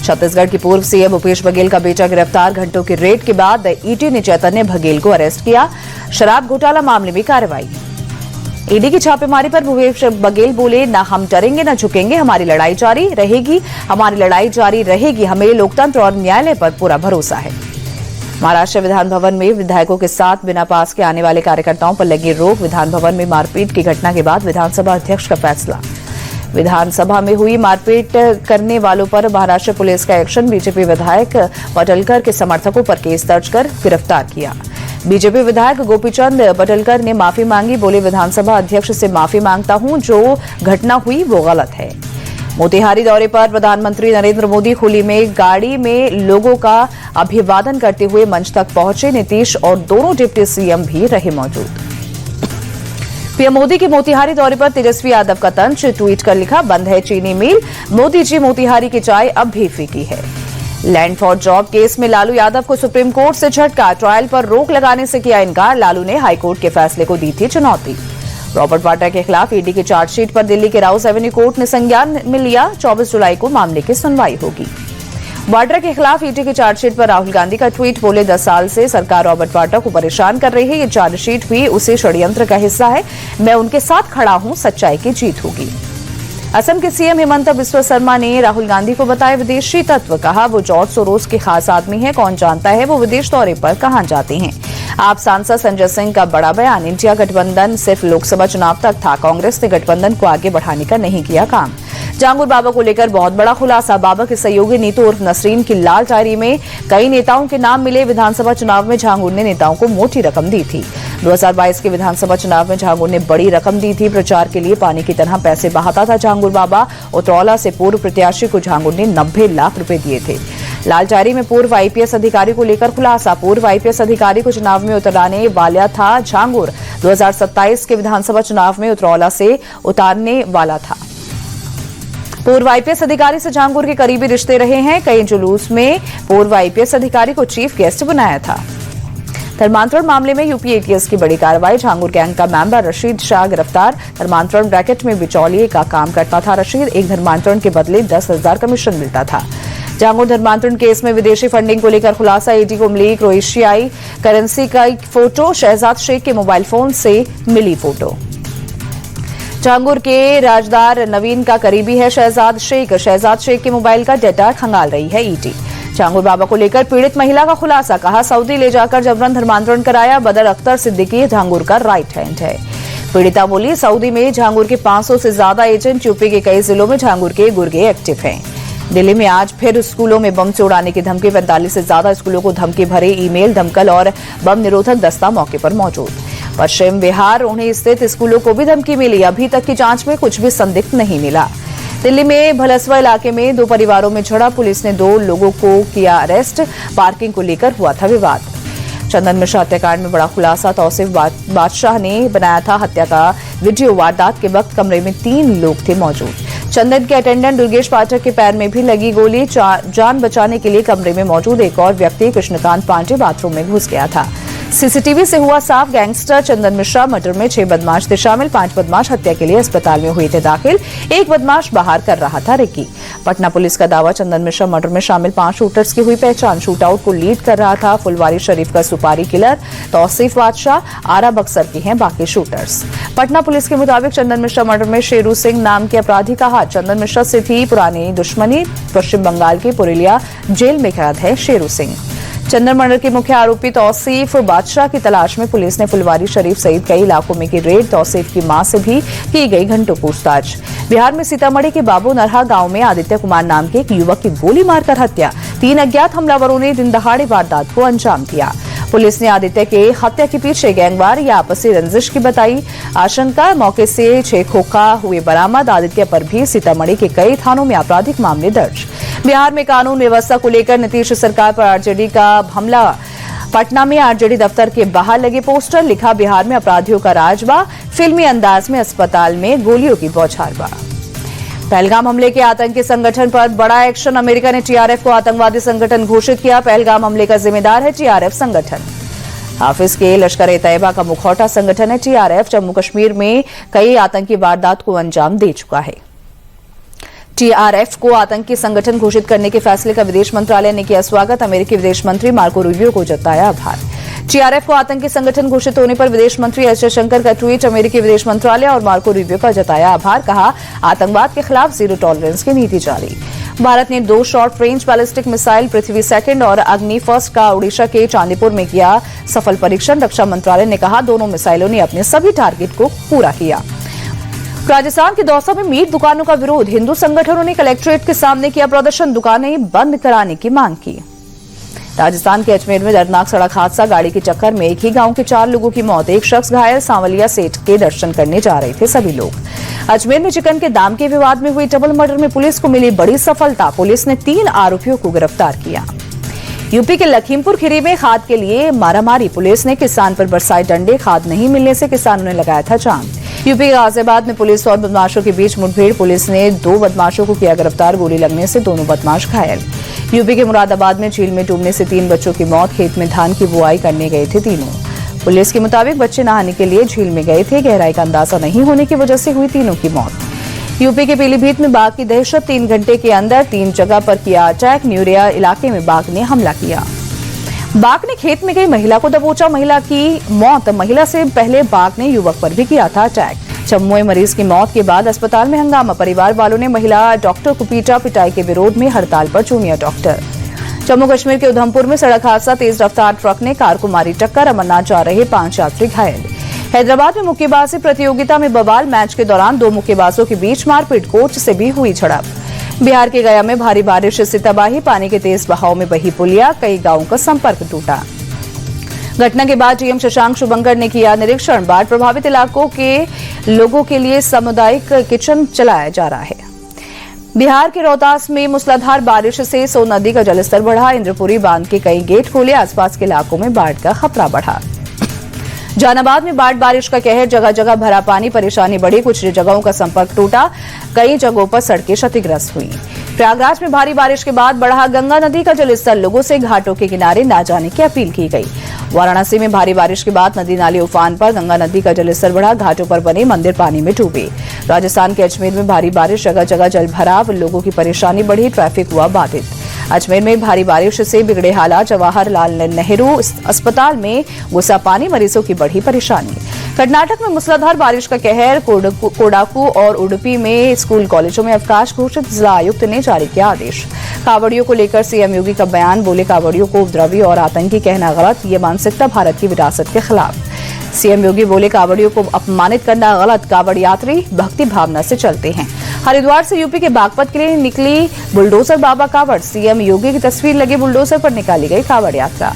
छत्तीसगढ़ की पूर्व सीएम भूपेश बघेल का बेटा गिरफ्तार। घंटों की रेड के बाद ईडी ने चैतन्य बघेल को अरेस्ट किया। शराब घोटाला मामले में कार्रवाई। ईडी की छापेमारी पर भूपेश बघेल बोले, न हम डरेंगे न झुकेंगे, हमारी लड़ाई जारी रहेगी, हमें लोकतंत्र और न्यायालय पर पूरा भरोसा है। महाराष्ट्र विधान भवन में विधायकों के साथ बिना पास के आने वाले कार्यकर्ताओं पर लगी रोक। विधान भवन में मारपीट की घटना के बाद विधानसभा अध्यक्ष का फैसला। विधानसभा में हुई मारपीट करने वालों पर महाराष्ट्र पुलिस का एक्शन। बीजेपी विधायक पटलकर के समर्थकों पर केस दर्ज कर गिरफ्तार किया। बीजेपी विधायक गोपीचंद पटलकर ने माफी मांगी। बोले, विधानसभा अध्यक्ष से माफी मांगता हूं, जो घटना हुई वो गलत है। मोतिहारी दौरे पर प्रधानमंत्री नरेंद्र मोदी होली में गाड़ी में लोगों का अभिवादन करते हुए मंच तक पहुंचे। नीतीश और दोनों डिप्टी सीएम भी रहे मौजूद। पीएम मोदी के मोतिहारी दौरे पर तेजस्वी यादव का तंज। ट्वीट कर लिखा, बंद है चीनी मिल, मोदी जी मोतिहारी की चाय अब भी फीकी है। लैंड फॉर जॉब केस में लालू यादव को सुप्रीम कोर्ट से झटका। ट्रायल पर रोक लगाने से किया इनकार। लालू ने हाईकोर्ट के फैसले को दी थी चुनौती। रॉबर्ट वाड्रा के खिलाफ ईडी की चार्जशीट पर दिल्ली के राउस एवेन्यू कोर्ट ने संज्ञान में लिया। 24 जुलाई को मामले की सुनवाई होगी। वाड्रा के खिलाफ ईडी की चार्जशीट पर राहुल गांधी का ट्वीट। बोले, 10 साल से सरकार रॉबर्ट वाड्रा को परेशान कर रही है। ये चार्जशीट भी उसी षड्यंत्र का हिस्सा है। मैं उनके साथ खड़ा हूं, सच्चाई की जीत होगी। असम के सीएम हिमंता बिस्वा शर्मा ने राहुल गांधी को बताया विदेशी तत्व। कहा, वो जॉर्ज सोरोस के खास आदमी है, कौन जानता है वो विदेश दौरे पर कहां जाते हैं। आप सांसद संजय सिंह का बड़ा बयान। इंडिया गठबंधन सिर्फ लोकसभा चुनाव तक था, कांग्रेस ने गठबंधन को आगे बढ़ाने का नहीं किया काम। जांगुर बाबा को लेकर बहुत बड़ा खुलासा। बाबा के सहयोगी नीतू उर्फ नसरीन की लाल डायरी में कई नेताओं के नाम मिले। विधानसभा चुनाव में झांगुर ने नेताओं को मोटी रकम दी थी। 2022 के विधानसभा चुनाव में झांगुर ने बड़ी रकम दी थी। प्रचार के लिए पानी की तरह पैसे बहाता था झांगुर बाबा। उतरौला से पूर्व प्रत्याशी को झांगुर ने 90 लाख रुपए दिए थे। लाल डायरी में पूर्व आईपीएस अधिकारी को लेकर खुलासा। पूर्व आईपीएस अधिकारी को चुनाव में उतारने वाला था झांगुर। 2027 के विधानसभा चुनाव में उतरौला से उतारने वाला था। पूर्व आईपीएस अधिकारी से झांगुर के करीबी रिश्ते रहे हैं। कई जुलूस में पूर्व आईपीएस अधिकारी को चीफ गेस्ट बनाया था। धर्मांतरण मामले में यूपी एटीएस की बड़ी कार्रवाई। झांगुर गैंग का मेंबर रशीद शाह गिरफ्तार। धर्मांतरण ब्रैकेट में बिचौलिए का काम करता था रशीद। एक धर्मांतरण के बदले 10,000 कमीशन मिलता था। झांगुर धर्मांतरण केस में विदेशी फंडिंग को लेकर खुलासा। ईडी को मिली क्रोएशियाई करेंसी का एक फोटो। शहजाद शेख के मोबाइल फोन से मिली फोटो। झांगुर के राजदार नवीन का करीबी है शहजाद शेख। शहजाद शेख के मोबाइल का डेटा खंगाल रही है ईडी। झांगुर बाबा को लेकर पीड़ित महिला का खुलासा। कहा, सऊदी ले जाकर जबरन धर्मांतरण कराया। बदर अख्तर सिद्दीकी झांगुर का राइट हैंड है। पीड़िता बोली, सऊदी में झांगुर के 500 से ज्यादा एजेंट। यूपी के कई जिलों में झांगुर के गुर्गे एक्टिव हैं। दिल्ली में आज फिर स्कूलों में बम से उड़ाने की धमकी। 45 से ज्यादा स्कूलों को धमकी भरे ईमेल, दमकल और बम निरोधक दस्ता मौके पर मौजूद। पश्चिम बिहार उन्हें स्थित स्कूलों को भी धमकी मिली। अभी तक की जांच में कुछ भी संदिग्ध नहीं मिला। दिल्ली में भलसवा इलाके में 2 परिवारों में झड़प। पुलिस ने 2 लोगों को किया अरेस्ट। पार्किंग को लेकर हुआ था विवाद। चंदन मिश्रा हत्याकांड में बड़ा खुलासा। तौसीफ बादशाह ने बनाया था हत्या का वीडियो। वारदात के वक्त कमरे में 3 लोग थे मौजूद। चंदन के अटेंडेंट दुर्गेश पाठक के पैर में भी लगी गोली। जान बचाने के लिए कमरे में मौजूद एक और व्यक्ति कृष्णकांत पांडे बाथरूम में घुस गया था। सीसीटीवी से हुआ साफ, गैंगस्टर चंदन मिश्रा मर्डर में 6 बदमाश थे शामिल। 5 बदमाश हत्या के लिए अस्पताल में हुए थे दाखिल। 1 बदमाश बाहर कर रहा था रेकी। पटना पुलिस का दावा, चंदन मिश्रा मर्डर में शामिल 5 शूटर्स की हुई पहचान। शूटआउट को लीड कर रहा था फुलवारी शरीफ का सुपारी किलर तौसीफ बादशाह। आरा बक्सर के हैं बाकी शूटर्स। पटना पुलिस के मुताबिक चंदन मिश्रा मर्डर में शेरू सिंह नाम के अपराधी का हाथ। चंदन मिश्रा से थी पुरानी दुश्मनी। पश्चिम बंगाल के पुरुलिया जेल में कैद है शेरू सिंह। चंदन मर्डर के मुख्य आरोपी तौसीफ बादशाह की तलाश में पुलिस ने फुलवारी शरीफ सहित कई इलाकों में की रेड। तौसीफ की मां से भी की गई घंटों पूछताछ। बिहार में सीतामढ़ी के बाबू नरहा गांव में आदित्य कुमार नाम के एक युवक की गोली मारकर हत्या। 3 अज्ञात हमलावरों ने दिन दहाड़े वारदात को अंजाम दिया। पुलिस ने आदित्य के हत्या के पीछे गैंगवार या आपसी रंजिश की बताई आशंका। मौके से 6 खोखा हुए बरामद। आदित्य पर भी सीतामढ़ी के कई थानों में आपराधिक मामले दर्ज। बिहार में कानून व्यवस्था को लेकर नीतीश सरकार पर आरजेडी का हमला। पटना में आरजेडी दफ्तर के बाहर लगे पोस्टर। लिखा, बिहार में अपराधियों का राज बा। फिल्मी अंदाज में अस्पताल में गोलियों की बौछार बा। पहलगाम हमले के आतंकी संगठन पर बड़ा एक्शन। अमेरिका ने टीआरएफ को आतंकवादी संगठन घोषित किया। पहलगाम हमले का जिम्मेदार है टीआरएफ संगठन। हाफिज के लश्कर-ए-तैयबा का मुखौटा संगठन है टीआरएफ। जम्मू कश्मीर में कई आतंकी वारदात को अंजाम दे चुका है। TRF को आतंकी संगठन घोषित करने के फैसले का विदेश मंत्रालय ने किया स्वागत। अमेरिकी विदेश मंत्री मार्को रूबियो को जताया आभार। TRF को आतंकी संगठन घोषित होने पर विदेश मंत्री एस जयशंकर का ट्वीट। अमेरिकी विदेश मंत्रालय और मार्को रूबियो का जताया आभार। कहा, आतंकवाद के खिलाफ जीरो टॉलरेंस की नीति जारी। भारत ने 2 शॉर्ट रेंज बैलिस्टिक मिसाइल पृथ्वी सेकंड और अग्नि फर्स्ट का ओडिशा के चांदीपुर में किया सफल परीक्षण। रक्षा मंत्रालय ने कहा, दोनों मिसाइलों ने अपने सभी टारगेट को पूरा किया। राजस्थान के दौसा में मीट दुकानों का विरोध। हिंदू संगठनों ने कलेक्ट्रेट के सामने किया प्रदर्शन, दुकानें बंद कराने की मांग की। राजस्थान के अजमेर में दर्दनाक सड़क हादसा। गाड़ी की टक्कर में एक ही गांव के 4 लोगों की मौत, एक शख्स घायल। सांवलिया सेठ के दर्शन करने जा रहे थे सभी लोग। अजमेर में चिकन के दाम के विवाद में हुई डबल मर्डर में पुलिस को मिली बड़ी सफलता। पुलिस ने 3 आरोपियों को गिरफ्तार किया। यूपी के लखीमपुर खीरी में खाद के लिए मारामारी। पुलिस ने किसान पर बरसाए डंडे। खाद नहीं मिलने से किसानों ने लगाया था जाम। यूपी के गाजियाबाद में पुलिस और बदमाशों के बीच मुठभेड़। पुलिस ने 2 बदमाशों को किया गिरफ्तार। गोली लगने से दोनों बदमाश घायल। यूपी के मुरादाबाद में झील में डूबने से 3 बच्चों की मौत। खेत में धान की बुआई करने गए थे तीनों। पुलिस के मुताबिक बच्चे नहाने के लिए झील में गए थे। गहराई का अंदाजा नहीं होने की वजह से हुई तीनों की मौत। यूपी के पीलीभीत में बाघ की दहशत। 3 घंटे के अंदर 3 जगह पर किया अटैक। न्यूरिया इलाके में बाघ ने हमला किया। बाघ ने खेत में गई महिला को दबोचा, महिला की मौत। महिला से पहले बाघ ने युवक पर भी किया था अटैक। जम्मू में मरीज की मौत के बाद अस्पताल में हंगामा। परिवार वालों ने महिला डॉक्टर को पीटा। पिटाई के विरोध में हड़ताल पर जूनियर डॉक्टर। जम्मू कश्मीर के उधमपुर में सड़क हादसा। तेज रफ्तार ट्रक ने कार को मारी टक्कर। अमरनाथ जा रहे 5 यात्री घायल। हैदराबाद में मुक्केबाजी प्रतियोगिता में बवाल। मैच के दौरान 2 मुक्केबाजों के बीच मारपीट। कोच से भी हुई झड़प। बिहार के गया में भारी बारिश से तबाही। पानी के तेज बहाव में बही पुलिया। कई गांवों का संपर्क टूटा। घटना के बाद डीएम शशांक शुभंकर ने किया निरीक्षण। बाढ़ प्रभावित इलाकों के लोगों के लिए सामुदायिक किचन चलाया जा रहा है। बिहार के रोहतास में मूसलाधार बारिश से सोन नदी का जलस्तर बढ़ा। इंद्रपुरी बांध के कई गेट खोले। आसपास के इलाकों में बाढ़ का खतरा बढ़ा। जहानाबाद में बाढ़ बारिश का कहर। जगह जगह भरा पानी, परेशानी बढ़ी। कुछ जगहों का संपर्क टूटा। कई जगहों पर सड़कें क्षतिग्रस्त हुई। प्रयागराज में भारी बारिश के बाद बढ़ा गंगा नदी का जलस्तर। लोगों से घाटों के किनारे न जाने की अपील की गई। वाराणसी में भारी बारिश के बाद नदी नाले उफान पर। गंगा नदी का जलस्तर बढ़ा। घाटों पर बने मंदिर पानी में डूबे। राजस्थान के अजमेर में भारी बारिश। जगह जगह जल भराव। लोगों की परेशानी बढ़ी। ट्रैफिक हुआ बाधित। अजमेर में भारी बारिश से बिगड़े हालात। जवाहरलाल नेहरू अस्पताल में घुसा पानी। मरीजों की बढ़ी परेशानी। कर्नाटक में मूसलाधार बारिश का कहर। कोडाकू और उडुपी में स्कूल कॉलेजों में अवकाश घोषित। जिला आयुक्त ने जारी किया आदेश। कावड़ियों को लेकर सीएम योगी का बयान। बोले, कावड़ियों को उपद्रवी और आतंकी कहना गलत। ये मानसिकता भारत की विरासत के खिलाफ। सीएम योगी बोले, कावड़ियों को अपमानित करना गलत। कावड़ यात्री भक्ति भावना से चलते हैं। हरिद्वार से यूपी के बागपत के लिए निकली बुलडोजर बाबा कावड़। सीएम योगी की तस्वीर लगे बुलडोजर पर निकाली गई कावड़ यात्रा।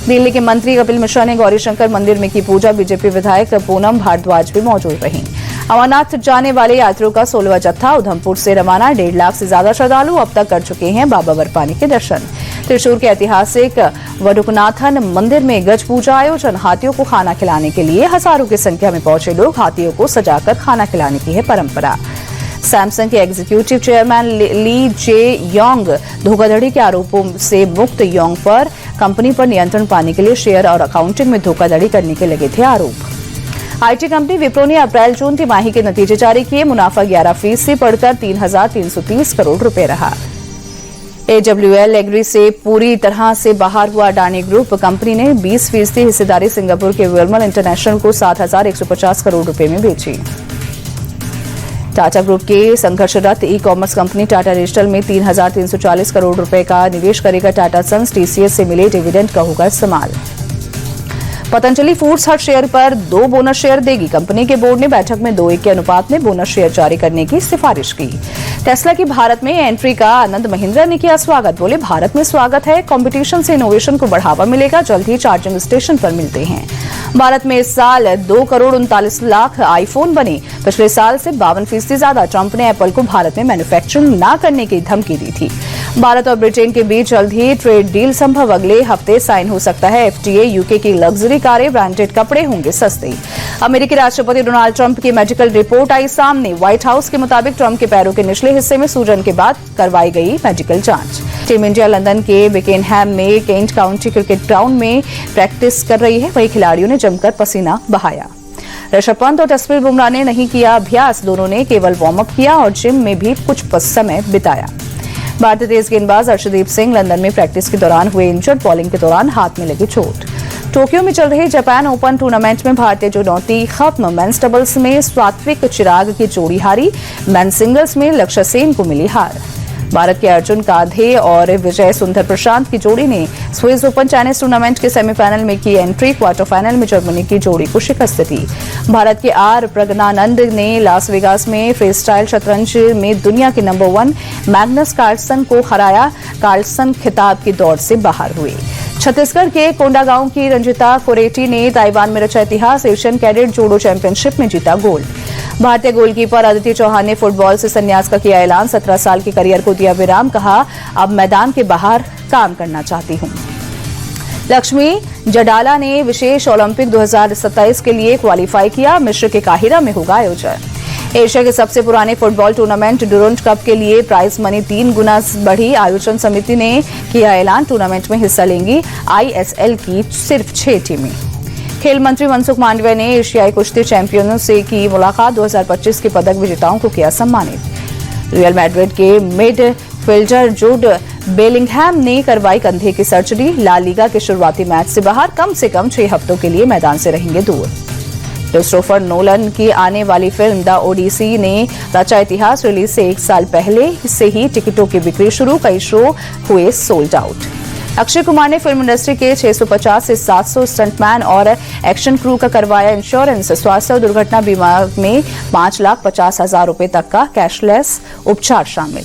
दिल्ली के मंत्री कपिल मिश्रा ने गौरीशंकर मंदिर में की पूजा। बीजेपी विधायक पूनम भारद्वाज भी मौजूद रहीं। अमरनाथ जाने वाले यात्रियों का 16वां जत्था उधमपुर से रवाना। 1.5 लाख से ज्यादा श्रद्धालु अब तक कर चुके हैं बाबा बर्फानी के दर्शन। त्रिशूर के ऐतिहासिक वडुकनाथन मंदिर में गज पूजा आयोजन। हाथियों को खाना खिलाने के लिए हजारों की संख्या में पहुंचे लोग। हाथियों को सजाकर खाना खिलाने की है परंपरा। सैमसंग के एग्जीक्यूटिव चेयरमैन ली जे योंग धोखाधड़ी के आरोपों से मुक्त। योंग पर कंपनी पर नियंत्रण पाने के लिए शेयर और अकाउंटिंग में धोखाधड़ी करने के लगे थे आरोप। आईटी कंपनी विप्रो ने अप्रैल-जून तिमाही के नतीजे जारी किए। मुनाफा 11% बढ़कर 3,330 करोड़ रुपए रहा। AWL एग्री से पूरी तरह से बाहर हुआ अडानी ग्रुप। कंपनी ने 20% हिस्सेदारी सिंगापुर के विमल इंटरनेशनल को 7,150 करोड़ रुपए में बेची। टाटा ग्रुप के संघर्षरत e commerce company Tata digital में 3,340 करोड़ रुपए का निवेश करेगा। टाटा सन्स टीसीएस से मिले डिविडेंड का होगा इस्तेमाल। पतंजलि फूड्स हर शेयर पर 2 बोनस शेयर देगी। कंपनी के बोर्ड ने बैठक में 2:1 के अनुपात में बोनस शेयर जारी करने की सिफारिश की। टेस्ला की भारत में एंट्री का आनंद महिंद्रा ने किया स्वागत। बोले, भारत में स्वागत है। कंपटीशन से इनोवेशन को बढ़ावा मिलेगा। जल्द ही चार्जिंग स्टेशन पर मिलते हैं। भारत में इस साल 2,39,00,000 आईफोन बने। पिछले साल से 52% ज्यादा। ट्रंप ने एप्पल को भारत में मैन्युफैक्चरिंग न करने की धमकी दी थी। भारत और ब्रिटेन के बीच जल्द ही ट्रेड डील संभव। अगले हफ्ते साइन हो सकता है FTA। यूके की लग्जरी कारें, ब्रांडेड कपड़े होंगे सस्ते। अमेरिकी राष्ट्रपति डोनाल्ड ट्रंप की मेडिकल रिपोर्ट आई सामने। व्हाइट हाउस के मुताबिक ट्रंप के पैरों के निचले हिस्से में सूजन के बाद करवाई गई मेडिकल जांच। टीम इंडिया लंदन के बिकेनहैम में केंट काउंटी क्रिकेट ग्राउंड में प्रैक्टिस कर रही है। वहीं खिलाड़ियों ने जमकर पसीना बहाया। ऋषभ पंत और जसप्रीत बुमराह ने नहीं किया अभ्यास, दोनों ने केवल वार्म अप किया और जिम में भी कुछ समय बिताया। भारतीय तेज गेंदबाज अर्शदीप सिंह लंदन में प्रैक्टिस के दौरान हुए इंजर्ड, बॉलिंग के दौरान हाथ में लगी चोट। टोक्यो में चल रही जापान ओपन टूर्नामेंट में भारतीय चुनौती खत्म, मेंस डबल्स में सात्विक चिराग की जोड़ी हारी, मेंस सिंगल्स में लक्ष्य सेन को मिली हार। भारत के अर्जुन काधे और विजय सुंदर प्रशांत की जोड़ी ने स्विस ओपन टेनिस टूर्नामेंट के सेमीफाइनल में की एंट्री, क्वार्टर फाइनल में जर्मनी की जोड़ी को शिकस्त दी। भारत के आर प्रज्ञानंद ने लास वेगास में फ्रीस्टाइल शतरंज में दुनिया के नंबर 1 मैग्नस कार्लसन को हराया। कार्लसन खिताब की दौड़ से बाहर हुए। छत्तीसगढ़ के कोंडागांव की रंजिता कोरेटी ने ताइवान में रचा इतिहास, एशियन कैडेट जूडो चैंपियनशिप में जीता गोल्ड। भारतीय गोलकीपर आदित्य चौहान ने फुटबॉल से संन्यास का किया ऐलान, 17 साल के करियर को दिया विराम, कहा अब मैदान के बाहर काम करना चाहती हूं। लक्ष्मी जडाला ने विशेष ओलंपिक 2027 के लिए क्वालिफाई किया, मिस्र के काहिरा में होगा आयोजन। एशिया के सबसे पुराने फुटबॉल टूर्नामेंट डुरंड कप के लिए प्राइज मनी 3 गुना बढ़ी, आयोजन समिति ने किया ऐलान, टूर्नामेंट में हिस्सा लेंगी ISL की सिर्फ 6 टीमें। खेल मंत्री मनसुख मांडविया ने एशियाई कुश्ती चैंपियनों से की मुलाकात, 2025 के पदक विजेताओं को किया सम्मानित। रियल मैड्रिड के मिडफील्डर जूड बेलिंगहैम ने करवाई कंधे की सर्जरी, ला लीगा के शुरुआती मैच से बाहर, कम से कम 6 हफ्तों के लिए मैदान से रहेंगे दूर। क्रिस्टोफर नोलन की आने वाली फिल्म द ओडिसी ने रचा इतिहास, रिलीज से 1 साल पहले से ही टिकटों की बिक्री शुरू, कई शो हुए सोल्ड आउट। अक्षय कुमार ने फिल्म इंडस्ट्री के 650 से 700 स्टंटमैन और एक्शन क्रू का करवाया इंश्योरेंस, स्वास्थ्य और दुर्घटना बीमा में 5,50,000 रुपए तक का कैशलेस उपचार शामिल।